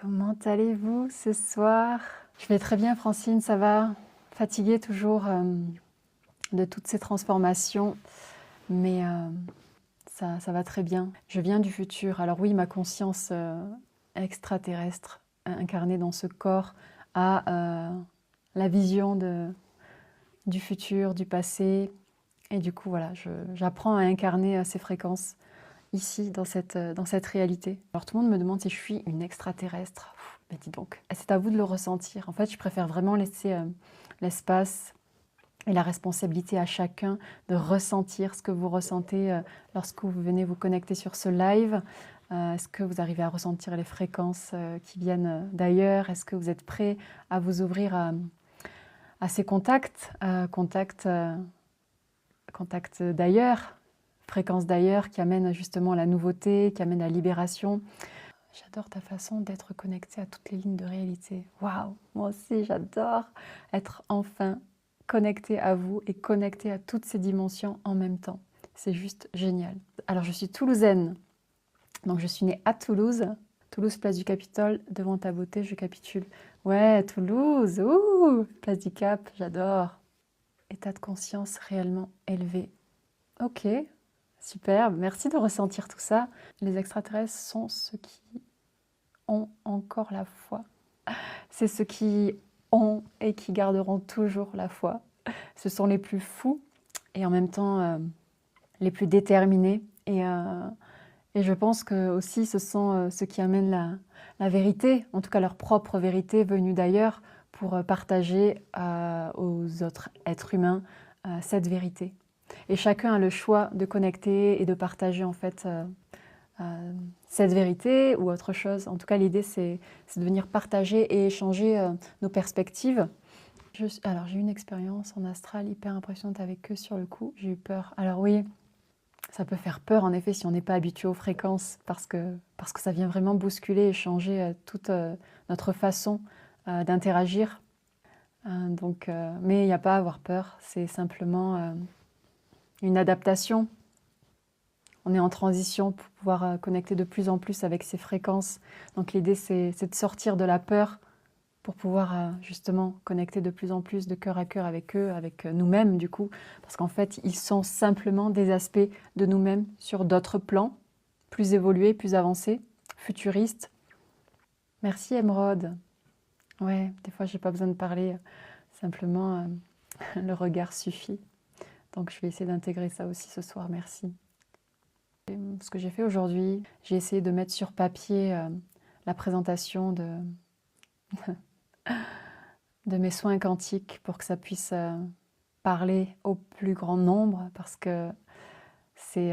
Comment allez-vous ce soir? Je vais très bien, Francine, ça va? Fatiguée toujours de toutes ces transformations, mais ça va très bien. Je viens du futur. Alors oui, ma conscience extraterrestre incarnée dans ce corps a la vision du futur, du passé. Et du coup, voilà, j'apprends à incarner ces fréquences ici, dans cette réalité. Alors tout le monde me demande si je suis une extraterrestre. Mais dis donc, c'est à vous de le ressentir. En fait, je préfère vraiment laisser l'espace et la responsabilité à chacun de ressentir ce que vous ressentez lorsque vous venez vous connecter sur ce live. Est-ce que vous arrivez à ressentir les fréquences qui viennent d'ailleurs? Est-ce que vous êtes prêt à vous ouvrir à ces contacts, contacts d'ailleurs, fréquences d'ailleurs qui amènent justement la nouveauté, qui amènent la libération? J'adore ta façon d'être connectée à toutes les lignes de réalité. Waouh, moi aussi j'adore être enfin connectée à vous et connectée à toutes ces dimensions en même temps. C'est juste génial. Alors je suis toulousaine, donc je suis née à Toulouse. Toulouse, place du Capitole, devant ta beauté, je capitule. Ouais, Toulouse, ouh, place du Cap, j'adore. État de conscience réellement élevé. Ok, superbe, merci de ressentir tout ça. Les extraterrestres sont ceux qui ont encore la foi. C'est ceux qui ont et qui garderont toujours la foi. Ce sont les plus fous et en même temps les plus déterminés. Et je pense que aussi ce sont ceux qui amènent la vérité, en tout cas leur propre vérité venue d'ailleurs, pour partager aux autres êtres humains cette vérité. Et chacun a le choix de connecter et de partager en fait cette vérité ou autre chose. En tout cas, l'idée, c'est de venir partager et échanger nos perspectives. Alors, j'ai eu une expérience en astral hyper impressionnante avec eux sur le coup. J'ai eu peur. Alors oui, ça peut faire peur, en effet, si on n'est pas habitué aux fréquences, parce que ça vient vraiment bousculer et changer toute notre façon d'interagir. Mais il n'y a pas à avoir peur, c'est simplement une adaptation. On est en transition pour pouvoir connecter de plus en plus avec ces fréquences. Donc l'idée, c'est de sortir de la peur pour pouvoir justement connecter de plus en plus de cœur à cœur avec eux, avec nous-mêmes du coup. Parce qu'en fait, ils sont simplement des aspects de nous-mêmes sur d'autres plans, plus évolués, plus avancés, futuristes. Merci Emeraude. Ouais, des fois, j'ai pas besoin de parler, simplement le regard suffit. Donc je vais essayer d'intégrer ça aussi ce soir, merci. Ce que j'ai fait aujourd'hui, j'ai essayé de mettre sur papier la présentation de mes soins quantiques pour que ça puisse parler au plus grand nombre, parce que c'est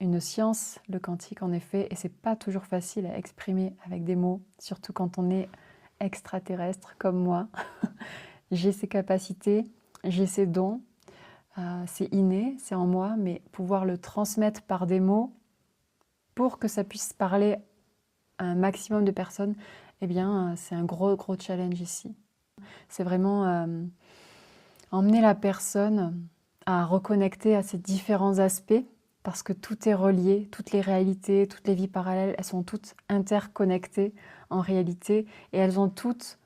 une science, le quantique en effet, et c'est pas toujours facile à exprimer avec des mots, surtout quand on est extraterrestre comme moi. J'ai ces capacités, j'ai ces dons, c'est inné, c'est en moi, mais pouvoir le transmettre par des mots pour que ça puisse parler à un maximum de personnes, eh bien, c'est un gros challenge ici. C'est vraiment emmener la personne à reconnecter à ces différents aspects, parce que tout est relié, toutes les réalités, toutes les vies parallèles, elles sont toutes interconnectées en réalité, et elles ont toutes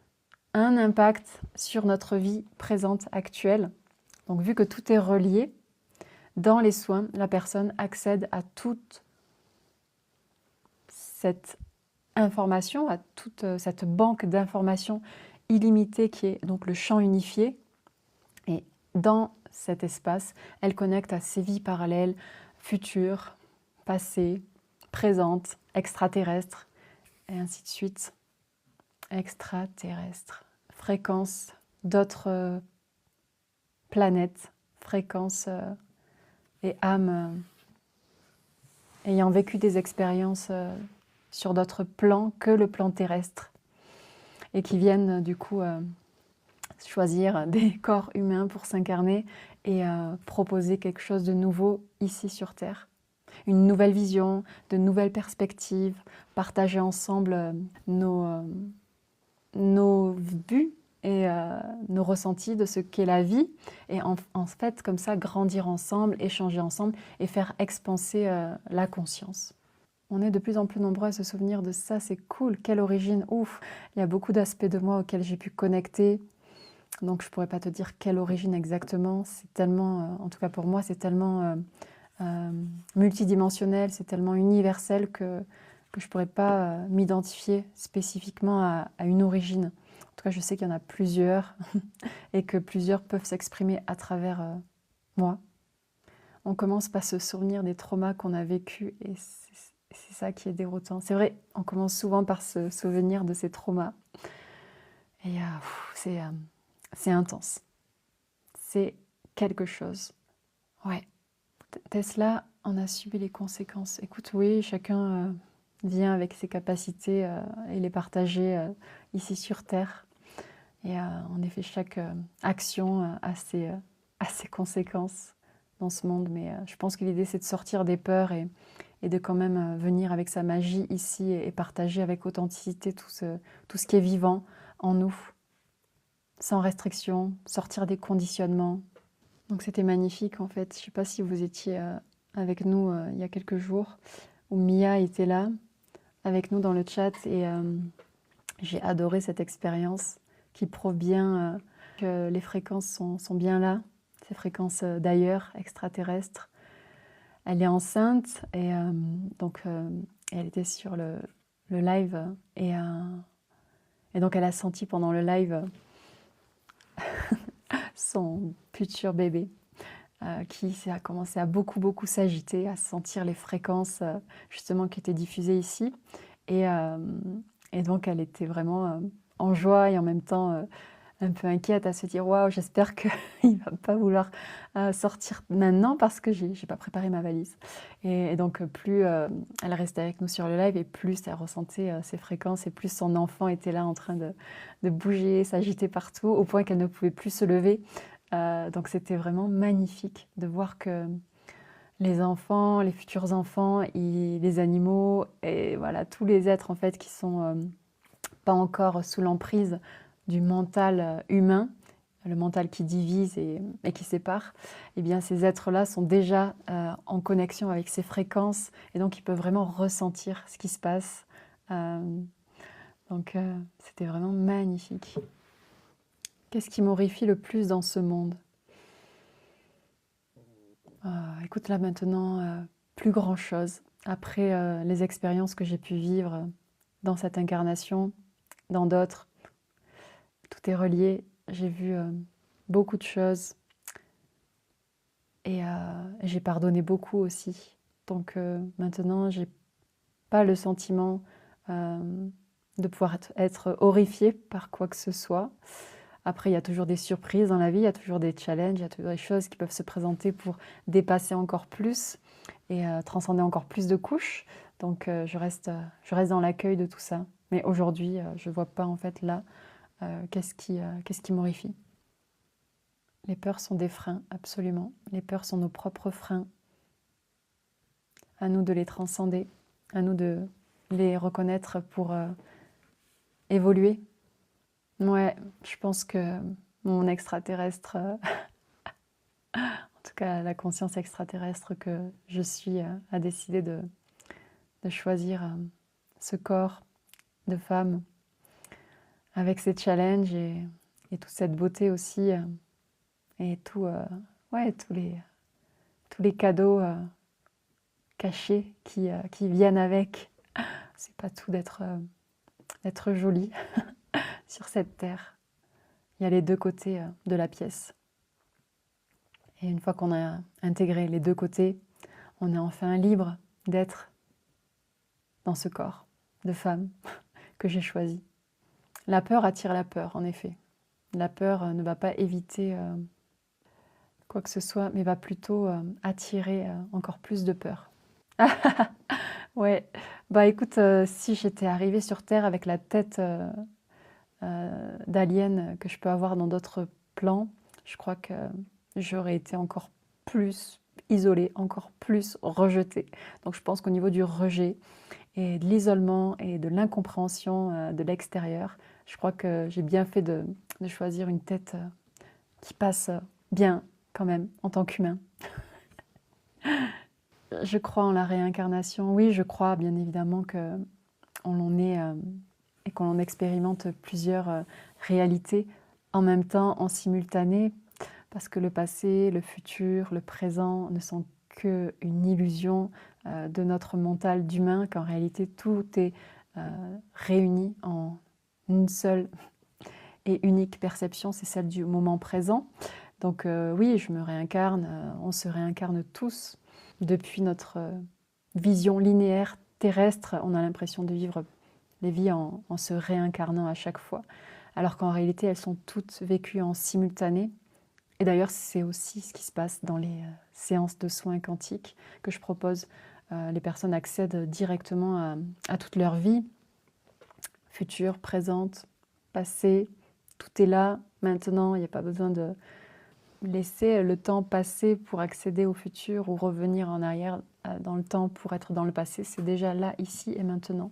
un impact sur notre vie présente actuelle. Donc vu que tout est relié, dans les soins, la personne accède à toute cette information, à toute cette banque d'informations illimitée qui est donc le champ unifié. Et dans cet espace, elle connecte à ses vies parallèles, futures, passées, présentes, extraterrestres, et ainsi de suite. Extraterrestres, fréquences d'autres planètes, fréquences et âmes ayant vécu des expériences sur d'autres plans que le plan terrestre et qui viennent du coup choisir des corps humains pour s'incarner et proposer quelque chose de nouveau ici sur Terre. Une nouvelle vision, de nouvelles perspectives, partager ensemble nos buts et nos ressentis de ce qu'est la vie, et en fait comme ça grandir ensemble, échanger ensemble et faire expanser la conscience. On est de plus en plus nombreux à se souvenir de ça, c'est cool, quelle origine, ouf. Il y a beaucoup d'aspects de moi auxquels j'ai pu connecter, donc je pourrais pas te dire quelle origine exactement, c'est tellement, en tout cas pour moi, c'est tellement multidimensionnel, c'est tellement universel que je pourrais pas m'identifier spécifiquement à une origine. En tout cas, je sais qu'il y en a plusieurs et que plusieurs peuvent s'exprimer à travers moi. On commence par se souvenir des traumas qu'on a vécus et c'est ça qui est déroutant. C'est vrai, on commence souvent par se souvenir de ces traumas et c'est intense. C'est quelque chose. Ouais. Tesla en a subi les conséquences. Écoute, oui, chacun vient avec ses capacités et les partager ici sur Terre. Et en effet, chaque action a ses conséquences dans ce monde. Mais je pense que l'idée, c'est de sortir des peurs et de quand même venir avec sa magie ici et partager avec authenticité tout ce qui est vivant en nous, sans restriction, sortir des conditionnements. Donc c'était magnifique en fait. Je ne sais pas si vous étiez avec nous il y a quelques jours, où Mia était là, avec nous dans le chat, et j'ai adoré cette expérience qui prouve bien que les fréquences sont bien là, ces fréquences d'ailleurs, extraterrestres. Elle est enceinte, et donc elle était sur le live, et donc elle a senti pendant le live son futur bébé. Qui a commencé à beaucoup s'agiter, à sentir les fréquences justement qui étaient diffusées ici. Et donc elle était vraiment en joie et en même temps un peu inquiète, à se dire waouh, j'espère qu'il ne va pas vouloir sortir maintenant parce que j'ai pas préparé ma valise. Et donc plus elle restait avec nous sur le live et plus elle ressentait ces fréquences et plus son enfant était là en train de bouger, s'agiter partout au point qu'elle ne pouvait plus se lever. Donc c'était vraiment magnifique de voir que les enfants, les futurs enfants, les animaux et voilà tous les êtres en fait qui sont pas encore sous l'emprise du mental humain, le mental qui divise et qui sépare, eh bien ces êtres-là sont déjà en connexion avec ces fréquences et donc ils peuvent vraiment ressentir ce qui se passe. Donc c'était vraiment magnifique. Qu'est-ce qui m'horrifie le plus dans ce monde ? Écoute, là maintenant, plus grand-chose. Après les expériences que j'ai pu vivre dans cette incarnation, dans d'autres, tout est relié. J'ai vu beaucoup de choses et j'ai pardonné beaucoup aussi. Donc maintenant, j'ai pas le sentiment de pouvoir être horrifiée par quoi que ce soit. Après, il y a toujours des surprises dans la vie, il y a toujours des challenges, il y a toujours des choses qui peuvent se présenter pour dépasser encore plus et transcender encore plus de couches. Donc je reste dans l'accueil de tout ça. Mais aujourd'hui, je ne vois pas en fait là qu'est-ce qui m'horrifie. Les peurs sont des freins, absolument. Les peurs sont nos propres freins. À nous de les transcender, à nous de les reconnaître pour évoluer. Ouais, je pense que mon extraterrestre, en tout cas la conscience extraterrestre que je suis, a décidé de choisir ce corps de femme avec ses challenges et toute cette beauté aussi et ouais, tous les cadeaux cachés qui viennent avec. C'est pas tout d'être jolie sur cette terre. Il y a les deux côtés de la pièce. Et une fois qu'on a intégré les deux côtés, on est enfin libre d'être dans ce corps de femme que j'ai choisi. La peur attire la peur, en effet. La peur ne va pas éviter quoi que ce soit, mais va plutôt attirer encore plus de peur. Ouais, bah écoute, si j'étais arrivée sur Terre avec la tête d'alien que je peux avoir dans d'autres plans, je crois que j'aurais été encore plus isolée, encore plus rejetée. Donc je pense qu'au niveau du rejet et de l'isolement et de l'incompréhension de l'extérieur, je crois que j'ai bien fait de choisir une tête qui passe bien quand même en tant qu'humain. Je crois en la réincarnation. Oui, je crois bien évidemment que on en est et qu'on en expérimente plusieurs réalités en même temps, en simultané, parce que le passé, le futur, le présent ne sont qu'une illusion de notre mental d'humain, qu'en réalité tout est réuni en une seule et unique perception, c'est celle du moment présent. Donc oui, je me réincarne, on se réincarne tous. Depuis notre vision linéaire terrestre, on a l'impression de vivre les vies en se réincarnant à chaque fois, alors qu'en réalité, elles sont toutes vécues en simultané. Et d'ailleurs, c'est aussi ce qui se passe dans les séances de soins quantiques que je propose. Les personnes accèdent directement à toute leur vie, future, présente, passée. Tout est là, maintenant, il n'y a pas besoin de laisser le temps passer pour accéder au futur ou revenir en arrière dans le temps pour être dans le passé. C'est déjà là, ici et maintenant.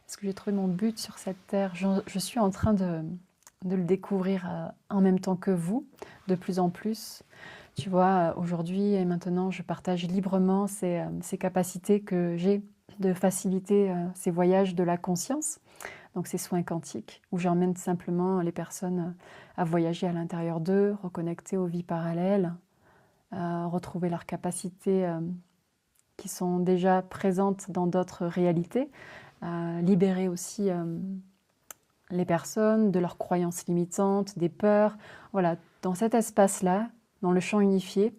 Est-ce que j'ai trouvé mon but sur cette terre? Je suis en train de le découvrir en même temps que vous, de plus en plus. Tu vois, aujourd'hui et maintenant, je partage librement ces capacités que j'ai de faciliter ces voyages de la conscience, donc ces soins quantiques, où j'emmène simplement les personnes à voyager à l'intérieur d'eux, reconnecter aux vies parallèles, retrouver leurs capacités qui sont déjà présentes dans d'autres réalités, libérer aussi les personnes de leurs croyances limitantes, des peurs. Voilà, dans cet espace-là, dans le champ unifié,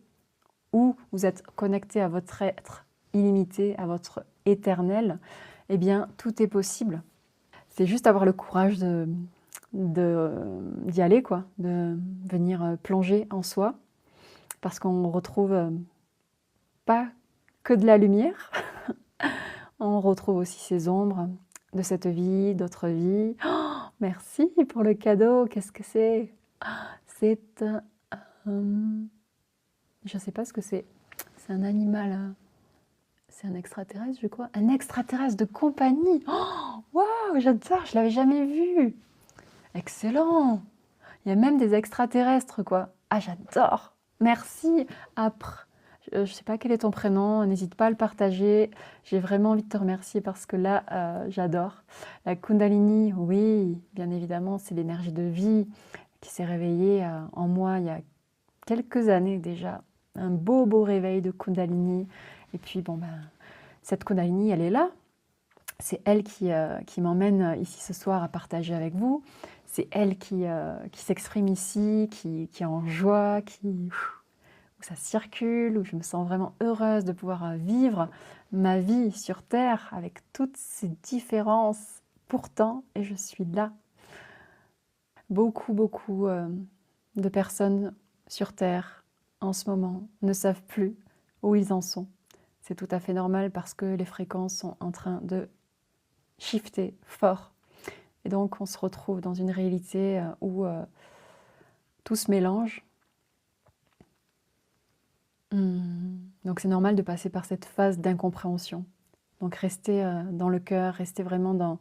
où vous êtes connecté à votre être illimité, à votre éternel, eh bien, tout est possible. C'est juste avoir le courage d'y aller, quoi, de venir plonger en soi, parce qu'on retrouve pas que de la lumière, on retrouve aussi ces ombres de cette vie, d'autres vies. Oh, merci pour le cadeau, qu'est-ce que c'est? C'est je sais pas ce que c'est. C'est un animal. C'est un extraterrestre, je crois. Un extraterrestre de compagnie. Oh, waouh, j'adore, je l'avais jamais vu. Excellent. Il y a même des extraterrestres, quoi. Ah, j'adore. Merci. Après, je sais pas quel est ton prénom, n'hésite pas à le partager. J'ai vraiment envie de te remercier parce que là, j'adore. La Kundalini, oui, bien évidemment, c'est l'énergie de vie qui s'est réveillée en moi il y a quelques années déjà. Un beau, beau réveil de Kundalini. Et puis, bon, ben, cette Kundalini, elle est là. C'est elle qui m'emmène ici ce soir à partager avec vous. C'est elle qui s'exprime ici, qui est en joie, où ça circule, où je me sens vraiment heureuse de pouvoir vivre ma vie sur Terre avec toutes ces différences pourtant, et je suis là. Beaucoup, beaucoup de personnes sur Terre en ce moment ne savent plus où ils en sont. C'est tout à fait normal parce que les fréquences sont en train de shifter fort. Et donc on se retrouve dans une réalité où tout se mélange. Donc c'est normal de passer par cette phase d'incompréhension. Donc restez dans le cœur, restez vraiment dans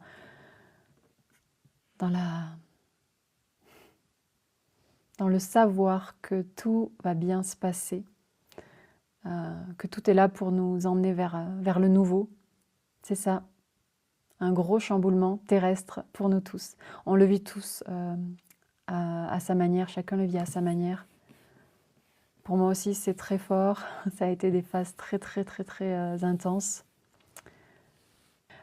le savoir que tout va bien se passer, que tout est là pour nous emmener vers le nouveau. C'est ça, un gros chamboulement terrestre pour nous tous. On le vit tous à sa manière, chacun le vit à sa manière. Pour moi aussi, c'est très fort. Ça a été des phases très, très, très, très intenses.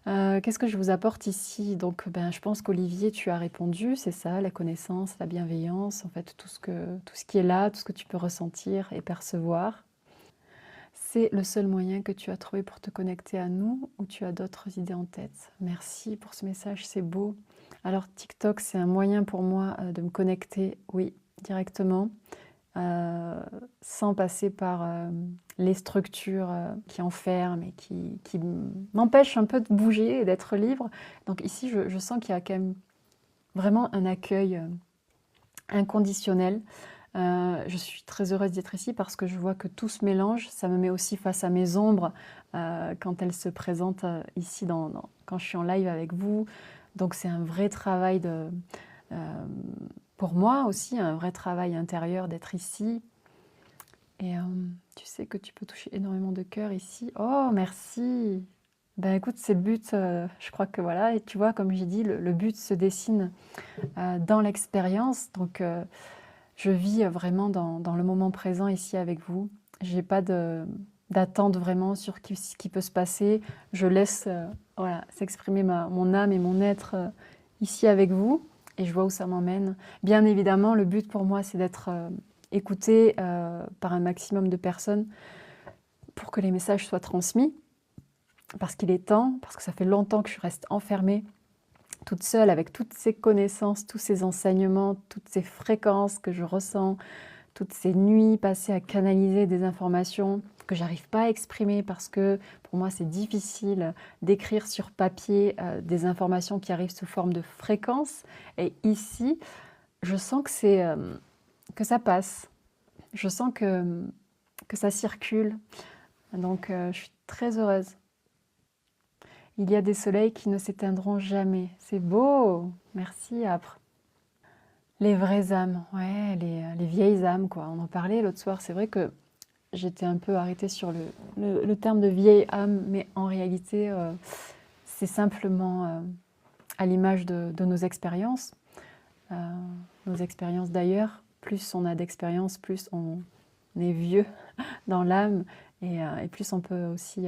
Qu'est-ce que je vous apporte ici? Donc, je pense qu'Olivier, tu as répondu, c'est ça, la connaissance, la bienveillance, en fait, tout ce qui est là, tout ce que tu peux ressentir et percevoir. C'est le seul moyen que tu as trouvé pour te connecter à nous ou tu as d'autres idées en tête? Merci pour ce message, c'est beau. Alors, TikTok, c'est un moyen pour moi de me connecter, oui, directement. Sans passer par les structures qui enferment et qui m'empêchent un peu de bouger et d'être libre. Donc ici, je sens qu'il y a quand même vraiment un accueil inconditionnel. Je suis très heureuse d'être ici parce que je vois que tout se mélange. Ça me met aussi face à mes ombres quand elles se présentent ici quand je suis en live avec vous. Donc c'est un vrai travail pour moi aussi, un vrai travail intérieur d'être ici. Et tu sais que tu peux toucher énormément de cœurs ici. Oh, merci. Ben écoute, c'est le but. Je crois que voilà, et tu vois, comme j'ai dit, le but se dessine dans l'expérience. Donc, je vis vraiment dans le moment présent ici avec vous. J'ai pas d'attente vraiment sur ce qui peut se passer. Je laisse voilà, s'exprimer mon âme et mon être ici avec vous. Et je vois où ça m'emmène. Bien évidemment, le but pour moi, c'est d'être écouté par un maximum de personnes pour que les messages soient transmis. Parce qu'il est temps, parce que ça fait longtemps que je reste enfermée toute seule avec toutes ces connaissances, tous ces enseignements, toutes ces fréquences que je ressens, toutes ces nuits passées à canaliser des informations que j'arrive pas à exprimer parce que pour moi c'est difficile d'écrire sur papier des informations qui arrivent sous forme de fréquences. Et ici, je sens que ça passe. Je sens que ça circule. Donc je suis très heureuse. Il y a des soleils qui ne s'éteindront jamais. C'est beau. Merci, Âpre. Les vraies âmes, ouais, les vieilles âmes, quoi. On en parlait l'autre soir. C'est vrai que j'étais un peu arrêtée sur le terme de vieille âme, mais en réalité, c'est simplement à l'image de nos expériences d'ailleurs. Plus on a d'expériences, plus on est vieux dans l'âme, et plus on peut aussi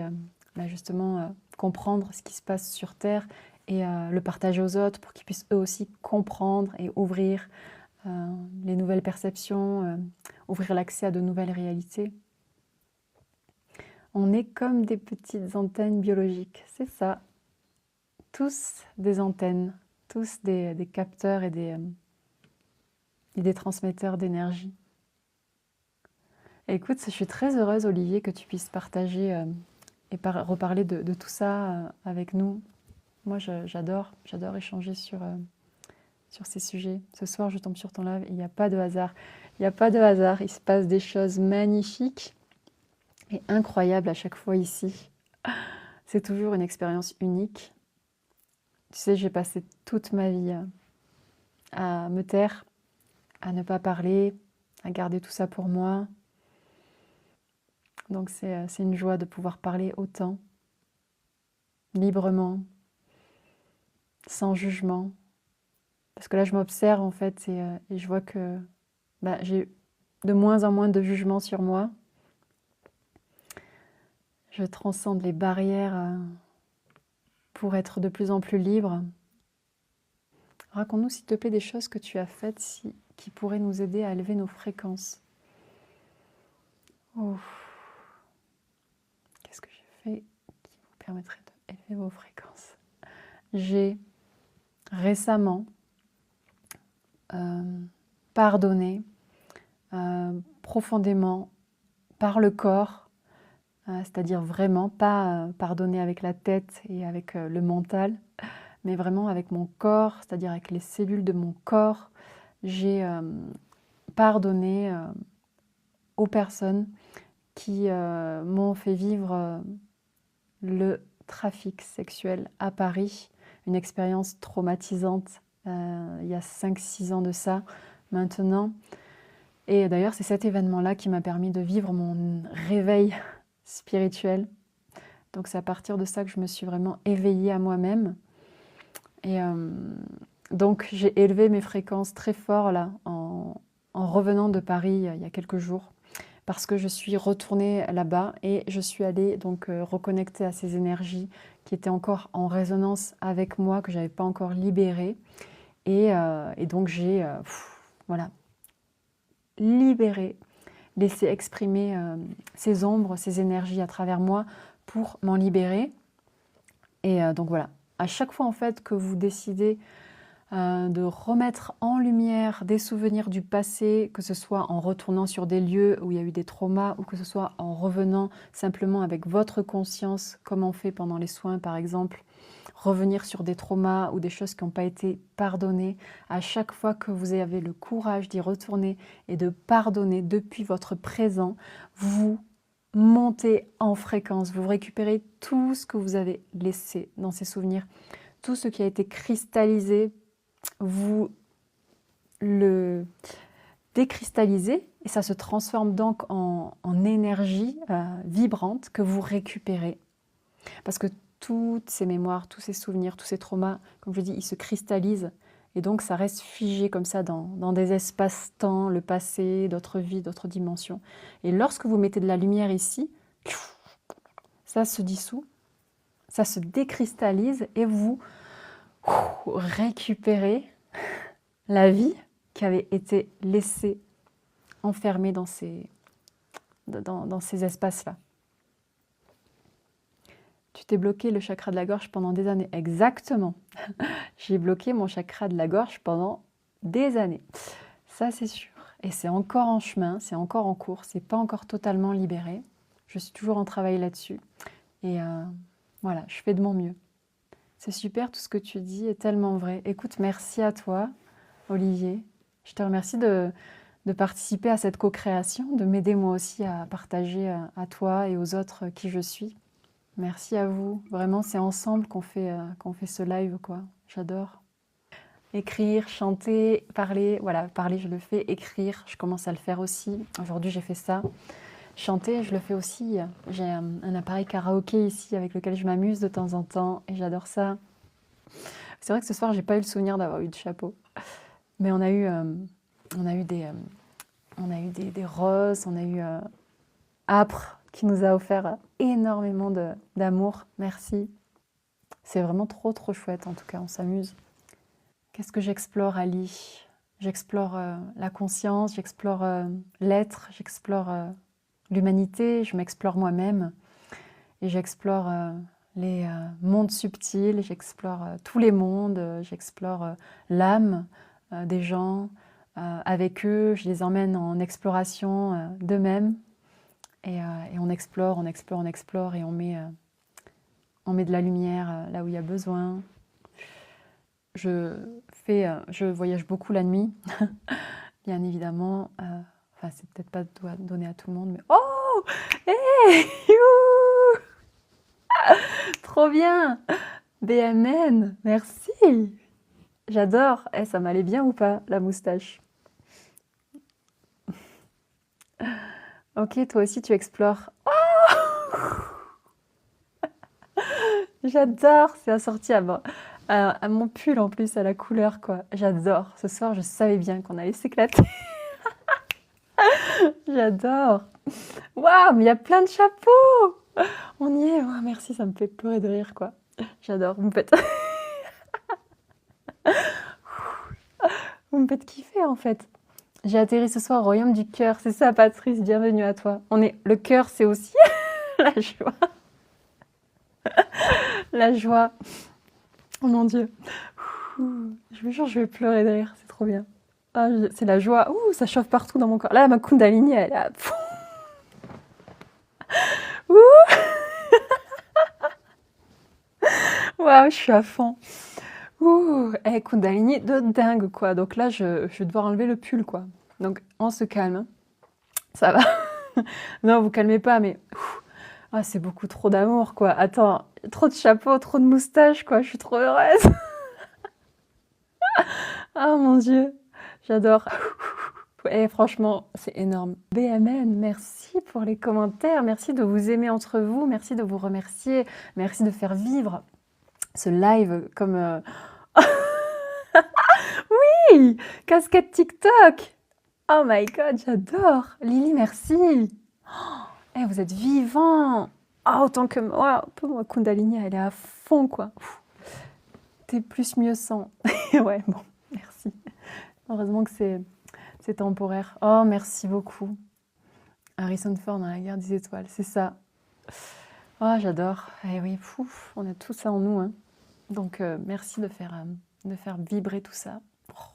justement comprendre ce qui se passe sur Terre et le partager aux autres pour qu'ils puissent eux aussi comprendre et ouvrir les nouvelles perceptions, ouvrir l'accès à de nouvelles réalités. On est comme des petites antennes biologiques, c'est ça. Tous des antennes, tous des capteurs et des transmetteurs d'énergie. Écoute, je suis très heureuse, Olivier, que tu puisses partager et reparler de tout ça avec nous. Moi, j'adore échanger sur ces sujets. Ce soir, je tombe sur ton live et il n'y a pas de hasard. Il n'y a pas de hasard. Il se passe des choses magnifiques et incroyables à chaque fois ici. C'est toujours une expérience unique. Tu sais, j'ai passé toute ma vie à me taire, à ne pas parler, à garder tout ça pour moi. Donc c'est une joie de pouvoir parler autant, librement, sans jugement. Parce que là, je m'observe en fait et je vois que j'ai de moins en moins de jugement sur moi. Je transcende les barrières pour être de plus en plus libre. Raconte-nous s'il te plaît des choses que tu as faites qui pourraient nous aider à élever nos fréquences. Oh. Qu'est-ce que j'ai fait qui vous permettrait d'élever vos fréquences? J'ai récemment pardonné profondément par le corps, c'est-à-dire vraiment pas pardonner avec la tête et avec le mental, mais vraiment avec mon corps, c'est-à-dire avec les cellules de mon corps. J'ai pardonné aux personnes qui m'ont fait vivre le trafic sexuel à Paris, une expérience traumatisante il y a 5-6 ans de ça maintenant. Et d'ailleurs, c'est cet événement-là qui m'a permis de vivre mon réveil spirituel. Donc c'est à partir de ça que je me suis vraiment éveillée à moi-même. Et donc j'ai élevé mes fréquences très fort là en revenant de Paris il y a quelques jours, parce que je suis retournée là-bas et je suis allée donc reconnecter à ces énergies qui étaient encore en résonance avec moi, que je n'avais pas encore libérées. Et donc j'ai voilà, libéré, laissé exprimer ces ombres, ces énergies à travers moi pour m'en libérer. Et donc voilà, à chaque fois en fait que vous décidez de remettre en lumière des souvenirs du passé, que ce soit en retournant sur des lieux où il y a eu des traumas ou que ce soit en revenant simplement avec votre conscience, comme on fait pendant les soins par exemple, revenir sur des traumas ou des choses qui n'ont pas été pardonnées. À chaque fois que vous avez le courage d'y retourner et de pardonner depuis votre présent, vous montez en fréquence, vous récupérez tout ce que vous avez laissé dans ces souvenirs, tout ce qui a été cristallisé, vous le décristalliser et ça se transforme donc en énergie vibrante que vous récupérez. Parce que toutes ces mémoires, tous ces souvenirs, tous ces traumas, comme je dis, ils se cristallisent. Et donc, ça reste figé comme ça dans des espaces-temps, le passé, d'autres vies, d'autres dimensions. Et lorsque vous mettez de la lumière ici, ça se dissout, ça se décristallise et vous récupérez la vie qui avait été laissée enfermée dans ces espaces-là. Tu t'es bloqué le chakra de la gorge pendant des années. Exactement. J'ai bloqué mon chakra de la gorge pendant des années. Ça, c'est sûr. Et c'est encore en chemin, c'est encore en cours, c'est pas encore totalement libéré. Je suis toujours en travail là-dessus. Et voilà, je fais de mon mieux. C'est super, tout ce que tu dis est tellement vrai. Écoute, merci à toi, Olivier. Je te remercie de participer à cette co-création, de m'aider moi aussi à partager à toi et aux autres qui je suis. Merci à vous. Vraiment, c'est ensemble qu'on fait ce live, quoi. J'adore. Écrire, chanter, parler. Voilà, parler, je le fais. Écrire, je commence à le faire aussi. Aujourd'hui, j'ai fait ça. Chanter, je le fais aussi. J'ai un appareil karaoké ici avec lequel je m'amuse de temps en temps et j'adore ça. C'est vrai que ce soir, j'ai pas eu le souvenir d'avoir eu de chapeau. Mais on a eu des roses, on a eu Âpre qui nous a offert énormément d'amour. Merci. C'est vraiment trop, trop chouette. En tout cas, on s'amuse. Qu'est-ce que j'explore, Ali? J'explore la conscience, j'explore l'être, j'explore l'humanité, je m'explore moi-même. Et j'explore les mondes subtils, j'explore tous les mondes, j'explore l'âme des gens. Avec eux, je les emmène en exploration d'eux-mêmes. Et on explore, on explore, on explore et on met de la lumière là où il y a besoin. Je voyage beaucoup la nuit, bien évidemment. Enfin, c'est peut-être pas donné à tout le monde, mais... Oh hey trop bien BMN, merci. J'adore. Ça m'allait bien ou pas, la moustache? Ok, toi aussi tu explores. Oh j'adore, c'est assorti à mon pull en plus, à la couleur quoi. J'adore. Ce soir, je savais bien qu'on allait s'éclater. J'adore. Waouh, mais il y a plein de chapeaux. On y est. Oh, merci, ça me fait pleurer de rire quoi. J'adore. Vous me faites kiffer en fait. J'ai atterri ce soir au royaume du cœur. C'est ça, Patrice. Bienvenue à toi. Le cœur, c'est aussi la joie. La joie. Oh mon Dieu. Je vous jure, je vais pleurer de rire. C'est trop bien. Ah, c'est la joie. Ouh, ça chauffe partout dans mon corps. Là, ma Kundalini, elle est à fond. Ouh. Waouh, je suis à fond. Ouh, Kundalini de dingue, quoi. Donc là, je vais devoir enlever le pull, quoi. Donc, on se calme. Ça va. Non, vous calmez pas, mais... Ah, c'est beaucoup trop d'amour, quoi. Attends, trop de chapeaux, trop de moustaches, quoi. Je suis trop heureuse. Ah, mon Dieu. J'adore. Et franchement, c'est énorme. BMN, merci pour les commentaires. Merci de vous aimer entre vous. Merci de vous remercier. Merci de faire vivre ce live comme... Oui, casquette TikTok. Oh my God, j'adore. Lily, merci. Oh, vous êtes vivant. Oh, autant que moi. Moi, Kundalini, elle est à fond, quoi. T'es plus mieux sans. Ouais, bon, merci. Heureusement que c'est temporaire. Oh, merci beaucoup. Harrison Ford dans la guerre des étoiles, c'est ça. Oh, j'adore. Eh oui, pouf, on a tout ça en nous. Hein. Donc, merci de faire vibrer tout ça. Oh,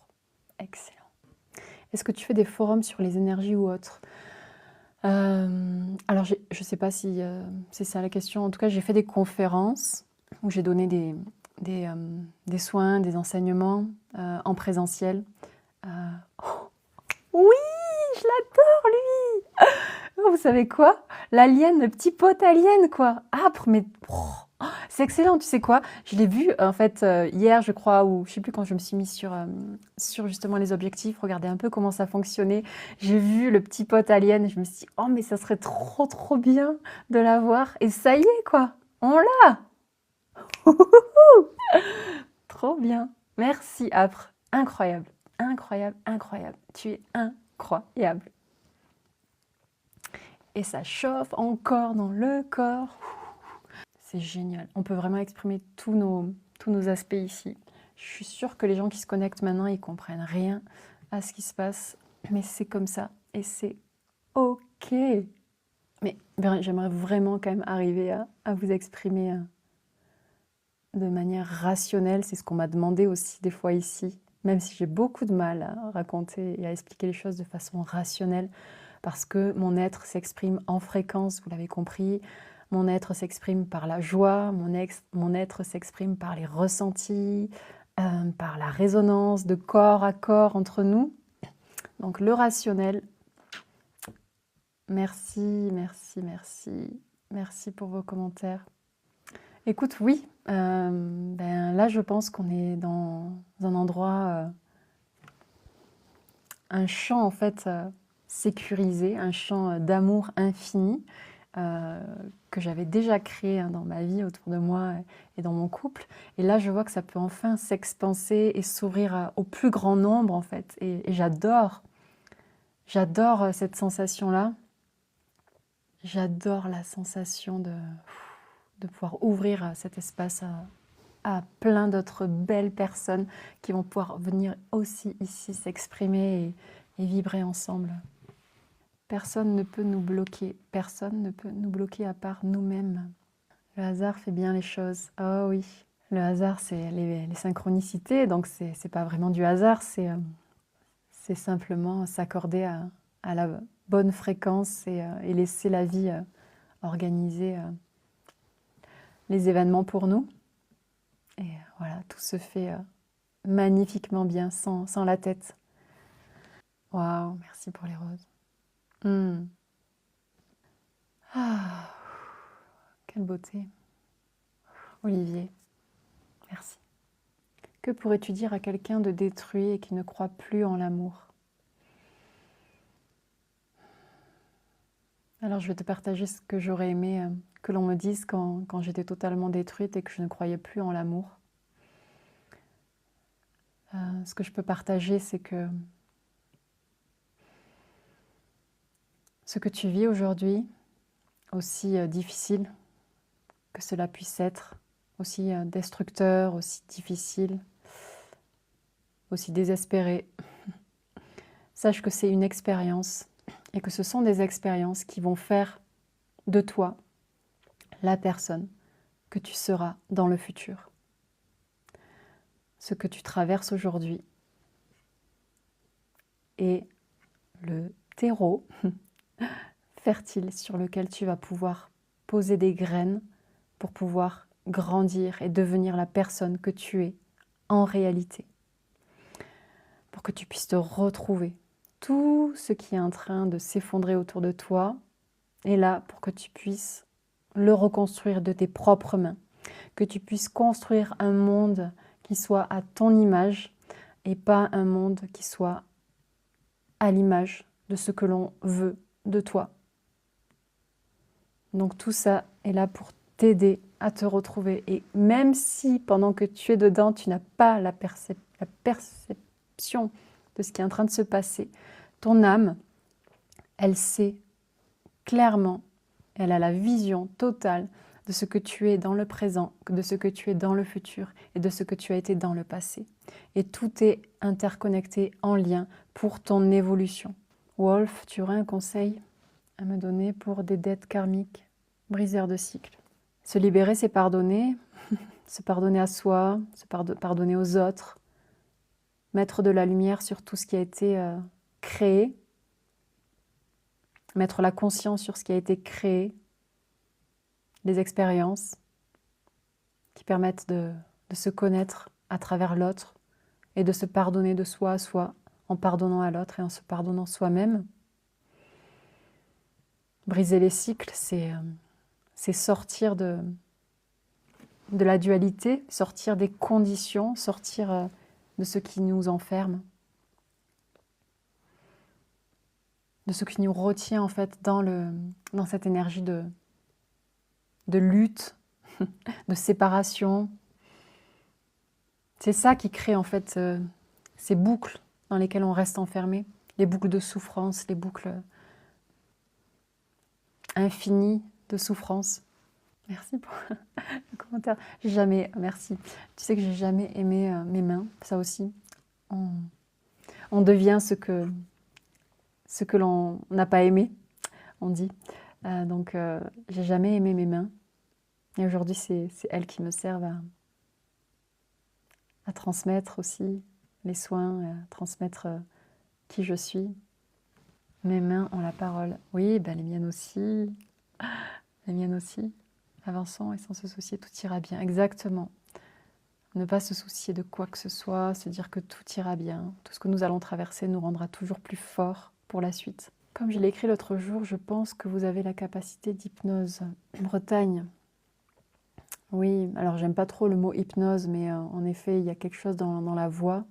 excellent. Est-ce que tu fais des forums sur les énergies ou autres? Alors, je ne sais pas si c'est ça la question. En tout cas, j'ai fait des conférences où j'ai donné des soins, des enseignements en présentiel. Oh, oui, je l'adore, lui. Oh, vous savez quoi? L'alien, le petit pote alien, quoi. Âpre, mais C'est excellent, tu sais quoi? Je l'ai vu en fait hier, je crois, ou je sais plus quand je me suis mis sur justement les objectifs, regarder un peu comment ça fonctionnait. J'ai vu le petit pote alien et je me suis dit, oh, mais ça serait trop, trop bien de l'avoir. Et ça y est, quoi, on l'a! Trop bien. Merci, Apre. Incroyable, incroyable, incroyable. Tu es incroyable. Et ça chauffe encore dans le corps. C'est génial. On peut vraiment exprimer tous nos aspects ici. Je suis sûre que les gens qui se connectent maintenant, ils comprennent rien à ce qui se passe. Mais c'est comme ça. Et c'est OK. Mais j'aimerais vraiment quand même arriver à vous exprimer de manière rationnelle. C'est ce qu'on m'a demandé aussi des fois ici. Même si j'ai beaucoup de mal à raconter et à expliquer les choses de façon rationnelle. Parce que mon être s'exprime en fréquence, vous l'avez compris. Mon être s'exprime par la joie, mon être s'exprime par les ressentis, par la résonance de corps à corps entre nous. Donc le rationnel, merci, merci, merci. Merci pour vos commentaires. Écoute, oui, là je pense qu'on est dans un endroit, un champ en fait sécurisé, un champ d'amour infini. Que j'avais déjà créé dans ma vie, autour de moi et dans mon couple. Et là, je vois que ça peut enfin s'expanser et s'ouvrir au plus grand nombre, en fait. Et j'adore cette sensation-là. J'adore la sensation de pouvoir ouvrir cet espace à plein d'autres belles personnes qui vont pouvoir venir aussi ici s'exprimer et vibrer ensemble. Personne ne peut nous bloquer, personne ne peut nous bloquer à part nous-mêmes. Le hasard fait bien les choses. Oh oui, le hasard, c'est les synchronicités, donc c'est pas vraiment du hasard, c'est simplement s'accorder à la bonne fréquence et laisser la vie organiser les événements pour nous. Et voilà, tout se fait magnifiquement bien, sans la tête. Waouh, merci pour les roses. Ah, quelle beauté. Olivier, merci. Que pourrais-tu dire à quelqu'un de détruit et qui ne croit plus en l'amour? Alors je vais te partager ce que j'aurais aimé que l'on me dise quand j'étais totalement détruite et que je ne croyais plus en l'amour. Ce que je peux partager, c'est que ce que tu vis aujourd'hui, aussi difficile que cela puisse être, aussi destructeur, aussi difficile, aussi désespéré, sache que c'est une expérience et que ce sont des expériences qui vont faire de toi la personne que tu seras dans le futur. Ce que tu traverses aujourd'hui est le terreau fertile sur lequel tu vas pouvoir poser des graines pour pouvoir grandir et devenir la personne que tu es en réalité. Pour que tu puisses te retrouver. Tout ce qui est en train de s'effondrer autour de toi est là pour que tu puisses le reconstruire de tes propres mains. Que tu puisses construire un monde qui soit à ton image et pas un monde qui soit à l'image de ce que l'on veut de toi. Donc tout ça est là pour t'aider à te retrouver. Et même si pendant que tu es dedans, tu n'as pas la perception de ce qui est en train de se passer, ton âme, elle sait clairement, elle a la vision totale de ce que tu es dans le présent, de ce que tu es dans le futur et de ce que tu as été dans le passé. Et tout est interconnecté, en lien pour ton évolution. Wolf, tu aurais un conseil à me donner pour des dettes karmiques, briseurs de cycles? Se libérer, c'est pardonner, se pardonner à soi, se pardonner aux autres, mettre de la lumière sur tout ce qui a été créé, mettre la conscience sur ce qui a été créé, les expériences qui permettent de se connaître à travers l'autre et de se pardonner de soi à soi en pardonnant à l'autre et en se pardonnant soi-même. Briser les cycles, c'est sortir de de la dualité, sortir des conditions, sortir de ce qui nous enferme, de ce qui nous retient en fait dans cette énergie de lutte, de séparation. C'est ça qui crée en fait ces boucles dans lesquelles on reste enfermé, les boucles de souffrance, les boucles infinies de souffrance. Merci pour le commentaire. J'ai jamais, merci. Tu sais que j'ai jamais aimé mes mains, ça aussi. On devient ce que l'on n'a pas aimé, on dit. Donc, j'ai jamais aimé mes mains. Et aujourd'hui, c'est elles qui me servent à transmettre aussi les soins, à transmettre qui je suis. Mes mains ont la parole. Oui, ben les miennes aussi. Les miennes aussi. Avançons et sans se soucier, tout ira bien. Exactement. Ne pas se soucier de quoi que ce soit, se dire que tout ira bien. Tout ce que nous allons traverser nous rendra toujours plus forts pour la suite. Comme je l'ai écrit l'autre jour, je pense que vous avez la capacité d'hypnose. Bretagne. Oui, alors j'aime pas trop le mot hypnose, mais en effet, il y a quelque chose dans la voix,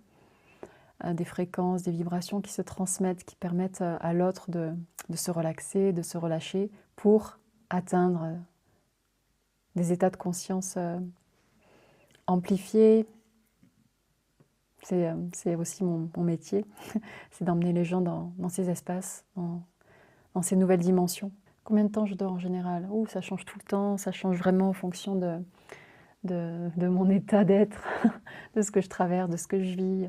des fréquences, des vibrations qui se transmettent, qui permettent à l'autre de se relaxer, de se relâcher pour atteindre des états de conscience amplifiés. C'est aussi mon métier, c'est d'emmener les gens dans ces espaces, dans ces nouvelles dimensions. Combien de temps je dors en général? Ouh, ça change tout le temps, ça change vraiment en fonction de mon état d'être, de ce que je traverse, de ce que je vis,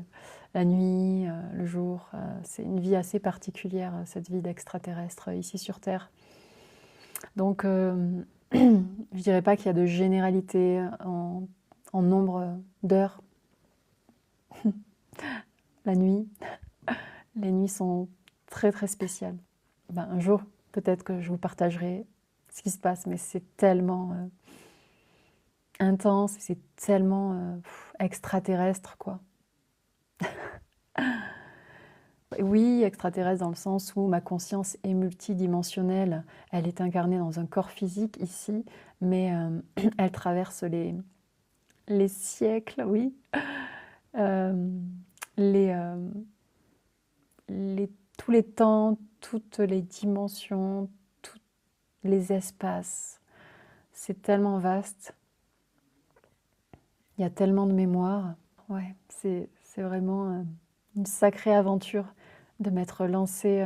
la nuit, le jour. C'est une vie assez particulière, cette vie d'extraterrestre ici sur Terre. Donc, je dirais pas qu'il y a de généralité en nombre d'heures. La nuit, les nuits sont très très spéciales. Ben, un jour, peut-être que je vous partagerai ce qui se passe, mais c'est tellement intense, c'est tellement extraterrestre, quoi. Oui, extraterrestre dans le sens où ma conscience est multidimensionnelle. Elle est incarnée dans un corps physique ici, mais elle traverse les siècles, oui. Tous les temps, toutes les dimensions, tous les espaces. C'est tellement vaste. Il y a tellement de mémoire. Ouais, c'est vraiment une sacrée aventure de m'être lancée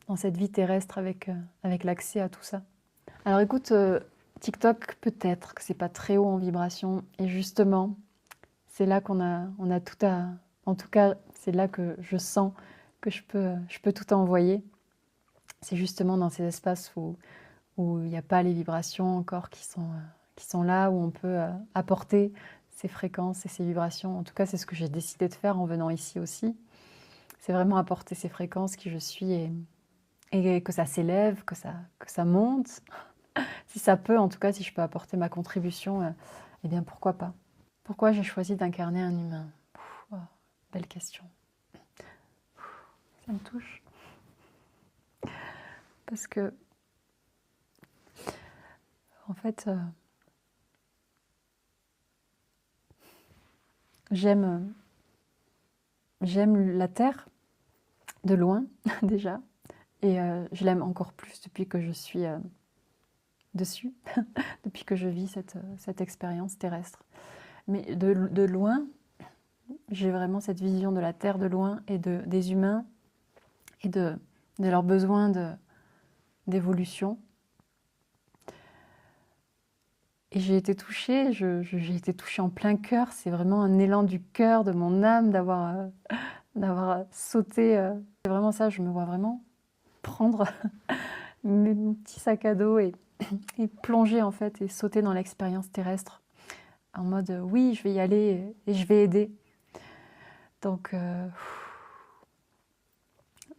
dans cette vie terrestre avec l'accès à tout ça. Alors écoute, TikTok, peut-être que c'est pas très haut en vibration. Et justement, c'est là qu'on a tout à... En tout cas, c'est là que je sens que je peux tout envoyer. C'est justement dans ces espaces où il n'y a pas les vibrations encore qui sont là, où on peut apporter ces fréquences et ces vibrations. En tout cas, c'est ce que j'ai décidé de faire en venant ici aussi. C'est vraiment apporter ces fréquences qui je suis et que ça s'élève, que ça monte. Si ça peut, en tout cas, si je peux apporter ma contribution, eh bien pourquoi pas. Pourquoi j'ai choisi d'incarner un humain? Oh, belle question. Ça me touche. Parce que, en fait, j'aime la Terre de loin, déjà. Et je l'aime encore plus depuis que je suis dessus, depuis que je vis cette expérience terrestre. Mais de loin, j'ai vraiment cette vision de la Terre de loin et des humains et de leurs besoins d'évolution. Et j'ai été touchée, j'ai été touchée en plein cœur. C'est vraiment un élan du cœur, de mon âme, d'avoir sauté. C'est vraiment ça, je me vois vraiment prendre mon petit sac à dos et plonger en fait et sauter dans l'expérience terrestre en mode oui, je vais y aller et je vais aider. Donc,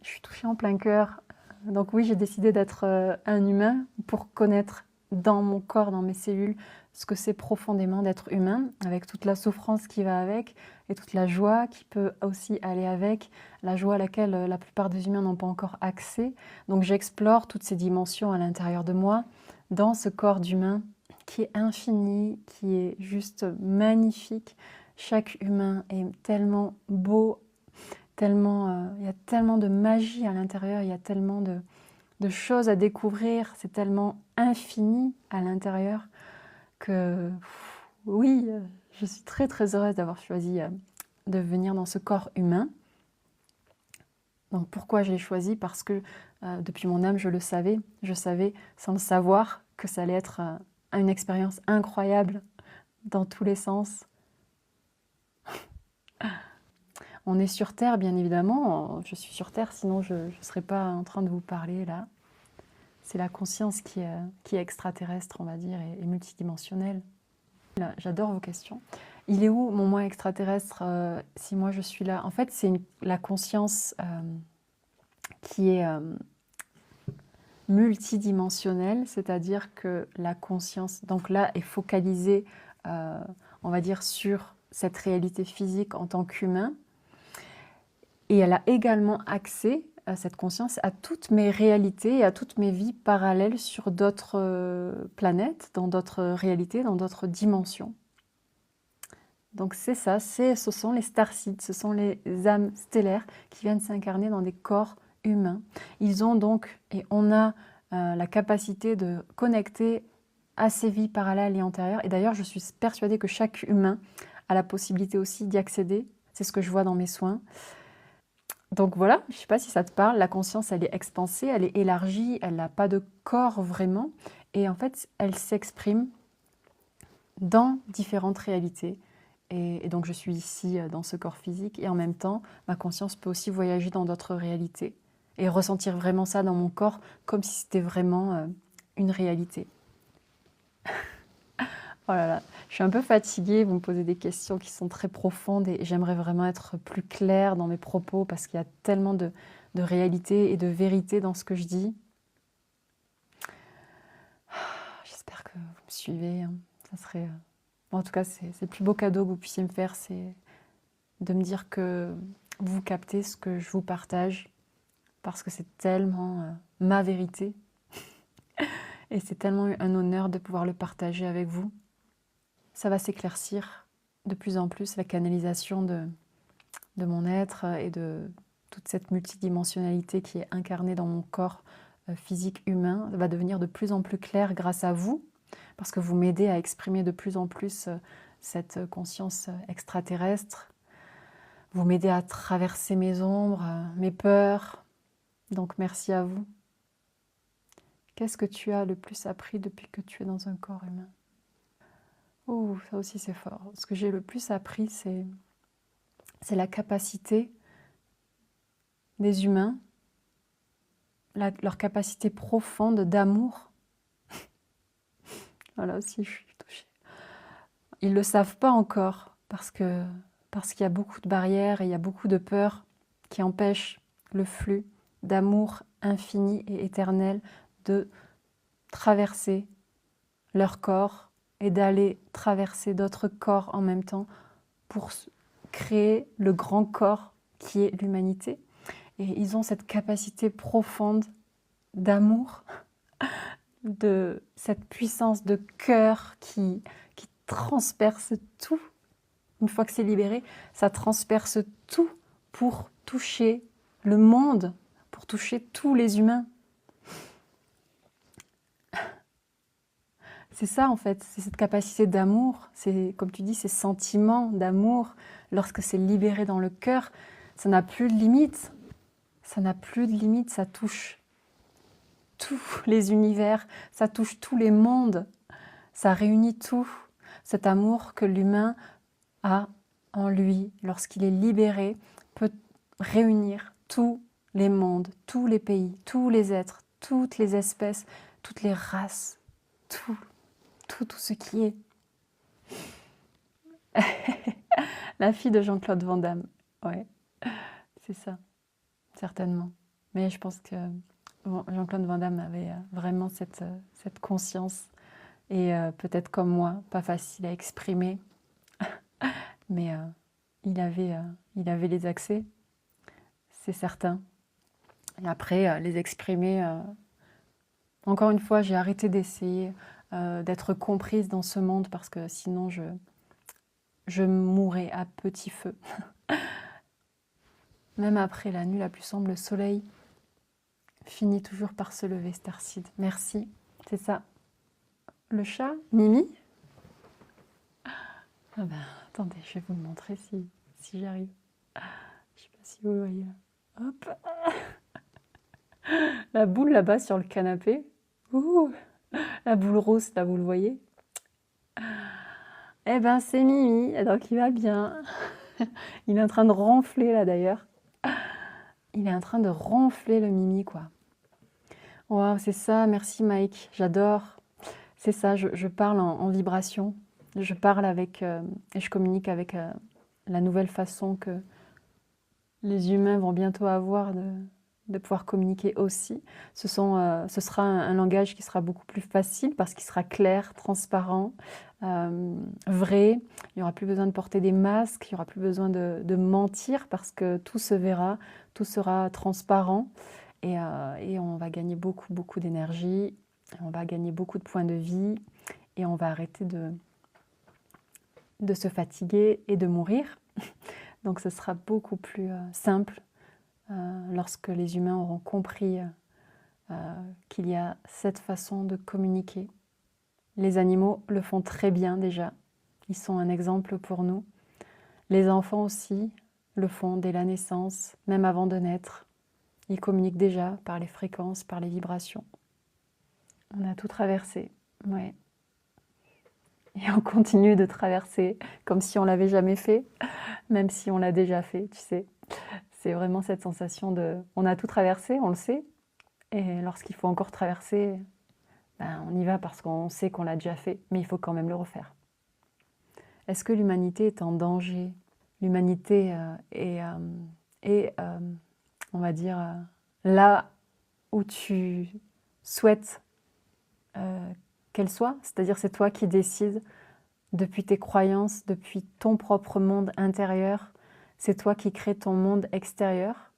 je suis touchée en plein cœur. Donc oui, j'ai décidé d'être un humain pour connaître dans mon corps, dans mes cellules, ce que c'est profondément d'être humain, avec toute la souffrance qui va avec et toute la joie qui peut aussi aller avec, la joie à laquelle la plupart des humains n'ont pas encore accès. Donc j'explore toutes ces dimensions à l'intérieur de moi, dans ce corps d'humain qui est infini, qui est juste magnifique. Chaque humain est tellement beau, tellement, il y a tellement de magie à l'intérieur, il y a tellement de choses à découvrir, c'est tellement infini à l'intérieur que oui, je suis très très heureuse d'avoir choisi de venir dans ce corps humain. Donc pourquoi je l'ai choisi? Parce que depuis mon âme, je savais sans le savoir que ça allait être une expérience incroyable dans tous les sens. On est sur Terre, bien évidemment. Je suis sur Terre, sinon je ne serais pas en train de vous parler là. C'est la conscience qui est extraterrestre, on va dire, et multidimensionnelle. J'adore vos questions. Il est où mon moi extraterrestre si moi je suis là? En fait, c'est la conscience qui est multidimensionnelle, c'est-à-dire que la conscience, donc là, est focalisée, on va dire, sur cette réalité physique en tant qu'humain. Et elle a également accès, cette conscience, à toutes mes réalités et à toutes mes vies parallèles sur d'autres planètes, dans d'autres réalités, dans d'autres dimensions. Donc c'est ça, ce sont les starseeds, ce sont les âmes stellaires qui viennent s'incarner dans des corps humains. Ils ont donc, et on a la capacité de connecter à ces vies parallèles et antérieures. Et d'ailleurs, je suis persuadée que chaque humain a la possibilité aussi d'y accéder. C'est ce que je vois dans mes soins. Donc voilà, je ne sais pas si ça te parle, la conscience, elle est expansée, elle est élargie, elle n'a pas de corps vraiment. Et en fait, elle s'exprime dans différentes réalités. Et donc je suis ici dans ce corps physique et en même temps, ma conscience peut aussi voyager dans d'autres réalités et ressentir vraiment ça dans mon corps comme si c'était vraiment une réalité. Oh là là, je suis un peu fatiguée, vous me posez des questions qui sont très profondes et j'aimerais vraiment être plus claire dans mes propos parce qu'il y a tellement de réalité et de vérité dans ce que je dis. J'espère que vous me suivez, hein. Ça serait... En tout cas, c'est le plus beau cadeau que vous puissiez me faire, c'est de me dire que vous captez ce que je vous partage, parce que c'est tellement ma vérité, et c'est tellement un honneur de pouvoir le partager avec vous. Ça va s'éclaircir de plus en plus, la canalisation de mon être et de toute cette multidimensionnalité qui est incarnée dans mon corps physique humain, va devenir de plus en plus clair grâce à vous, parce que vous m'aidez à exprimer de plus en plus cette conscience extraterrestre. Vous m'aidez à traverser mes ombres, mes peurs. Donc merci à vous. Qu'est-ce que tu as le plus appris depuis que tu es dans un corps humain? Oh, ça aussi c'est fort. Ce que j'ai le plus appris, c'est la capacité des humains, leur capacité profonde d'amour. Voilà aussi, je suis touchée. Ils ne le savent pas encore parce qu'il y a beaucoup de barrières et il y a beaucoup de peurs qui empêchent le flux d'amour infini et éternel de traverser leur corps et d'aller traverser d'autres corps en même temps pour créer le grand corps qui est l'humanité. Et ils ont cette capacité profonde d'amour, de cette puissance de cœur qui transperce tout. Une fois que c'est libéré, ça transperce tout pour toucher le monde, pour toucher tous les humains. C'est ça en fait, c'est cette capacité d'amour, c'est comme tu dis, ces sentiments d'amour, lorsque c'est libéré dans le cœur, ça n'a plus de limite, ça n'a plus de limite, ça touche tous les univers, ça touche tous les mondes, ça réunit tout, cet amour que l'humain a en lui, lorsqu'il est libéré, peut réunir tous les mondes, tous les pays, tous les êtres, toutes les espèces, toutes les races, tout ce qui est. La fille de Jean-Claude Van Damme, ouais, c'est ça, certainement. Mais je pense que Jean-Claude Van Damme avait vraiment cette conscience et peut-être comme moi, pas facile à exprimer, mais il avait les accès, c'est certain. Et après, les exprimer, encore une fois, j'ai arrêté d'essayer d'être comprise dans ce monde, parce que sinon je mourrais à petit feu. Même après la nuit la plus sombre, le soleil finit toujours par se lever, Starseed. Merci, c'est ça. Le chat, Mimi. Ah ben, attendez, je vais vous le montrer si j'arrive. Je sais pas si vous le voyez là. Hop. La boule là-bas sur le canapé. Ouh, la boule rose, là, vous le voyez? Eh ben, c'est Mimi, donc il va bien. Il est en train de ronfler là d'ailleurs. Il est en train de ronfler le Mimi, quoi. Waouh, c'est ça, merci Mike, j'adore. C'est ça, je parle en vibration. Je parle avec et je communique avec la nouvelle façon que les humains vont bientôt avoir de pouvoir communiquer aussi. Ce sera un langage qui sera beaucoup plus facile parce qu'il sera clair, transparent, vrai. Il n'y aura plus besoin de porter des masques, il n'y aura plus besoin de mentir parce que tout se verra, tout sera transparent et on va gagner beaucoup, beaucoup d'énergie, on va gagner beaucoup de points de vie et on va arrêter de se fatiguer et de mourir. Donc ce sera beaucoup plus simple lorsque les humains auront compris qu'il y a cette façon de communiquer. Les animaux le font très bien déjà, ils sont un exemple pour nous. Les enfants aussi le font dès la naissance, même avant de naître. Ils communiquent déjà par les fréquences, par les vibrations. On a tout traversé, ouais. Et on continue de traverser comme si on l'avait jamais fait, même si on l'a déjà fait, tu sais. C'est vraiment cette sensation de... On a tout traversé, on le sait, et lorsqu'il faut encore traverser, ben, on y va parce qu'on sait qu'on l'a déjà fait, mais il faut quand même le refaire. Est-ce que l'humanité est en danger? L'humanité est, on va dire, là où tu souhaites qu'elle soit, c'est-à-dire c'est toi qui décides depuis tes croyances, depuis ton propre monde intérieur, c'est toi qui crées ton monde extérieur.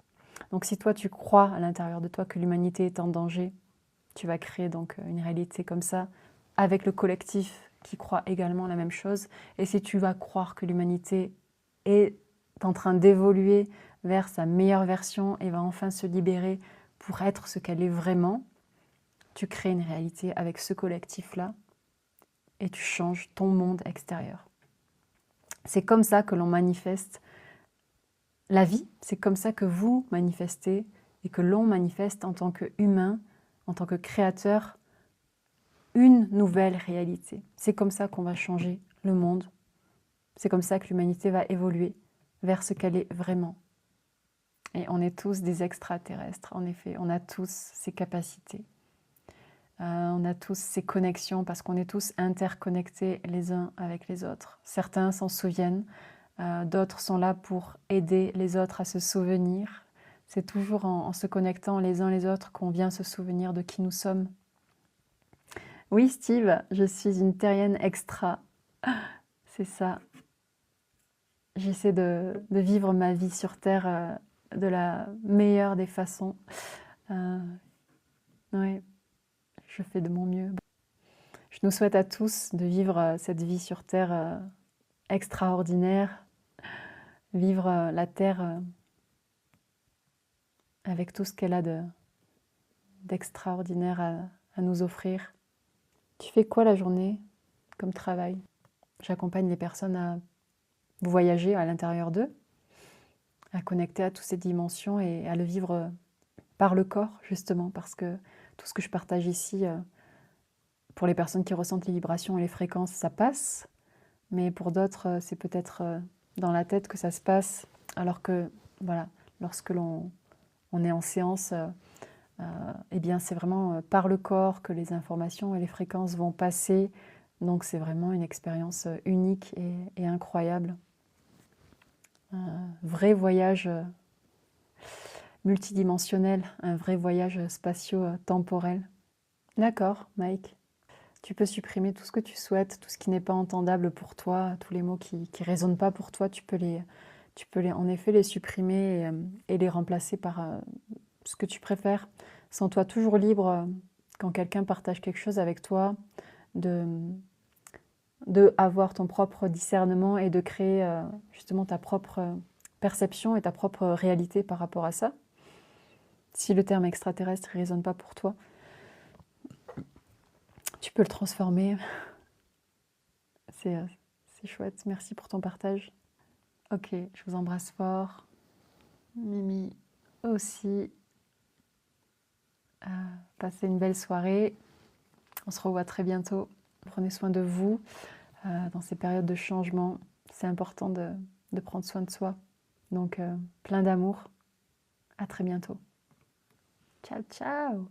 Donc si toi tu crois à l'intérieur de toi que l'humanité est en danger, tu vas créer donc une réalité comme ça, avec le collectif qui croit également la même chose. Et si tu vas croire que l'humanité est en train d'évoluer vers sa meilleure version et va enfin se libérer pour être ce qu'elle est vraiment, tu crées une réalité avec ce collectif-là et tu changes ton monde extérieur. C'est comme ça que l'on manifeste la vie, c'est comme ça que vous manifestez et que l'on manifeste en tant qu'humain, en tant que créateur, une nouvelle réalité. C'est comme ça qu'on va changer le monde. C'est comme ça que l'humanité va évoluer vers ce qu'elle est vraiment. Et on est tous des extraterrestres, en effet. On a tous ces capacités. On a tous ces connexions parce qu'on est tous interconnectés les uns avec les autres. Certains s'en souviennent, d'autres sont là pour aider les autres à se souvenir. C'est toujours en se connectant les uns les autres qu'on vient se souvenir de qui nous sommes. Oui, Steve, je suis une terrienne extra. C'est ça. J'essaie de vivre ma vie sur Terre de la meilleure des façons. Oui, je fais de mon mieux. Je nous souhaite à tous de vivre cette vie sur Terre extraordinaire, vivre la Terre avec tout ce qu'elle a d'extraordinaire à nous offrir. Tu fais quoi la journée comme travail? J'accompagne les personnes à voyager à l'intérieur d'eux, à connecter à toutes ces dimensions et à le vivre par le corps, justement, parce que tout ce que je partage ici, pour les personnes qui ressentent les vibrations et les fréquences, ça passe, mais pour d'autres, c'est peut-être dans la tête que ça se passe, alors que, voilà, lorsque on est en séance, eh bien, c'est vraiment par le corps que les informations et les fréquences vont passer, donc c'est vraiment une expérience unique et incroyable. Un vrai voyage multidimensionnel, un vrai voyage spatio-temporel. D'accord, Mike. Tu peux supprimer tout ce que tu souhaites, tout ce qui n'est pas entendable pour toi, tous les mots qui ne résonnent pas pour toi, tu peux en effet les supprimer et les remplacer par ce que tu préfères. Sens-toi toujours libre quand quelqu'un partage quelque chose avec toi, de avoir ton propre discernement et de créer justement ta propre perception et ta propre réalité par rapport à ça. Si le terme extraterrestre ne résonne pas pour toi, tu peux le transformer. C'est chouette. Merci pour ton partage. Ok, je vous embrasse fort. Mimi aussi. Passez une belle soirée. On se revoit très bientôt. Prenez soin de vous dans ces périodes de changement. C'est important de prendre soin de soi. Donc, plein d'amour. À très bientôt. Ciao, ciao!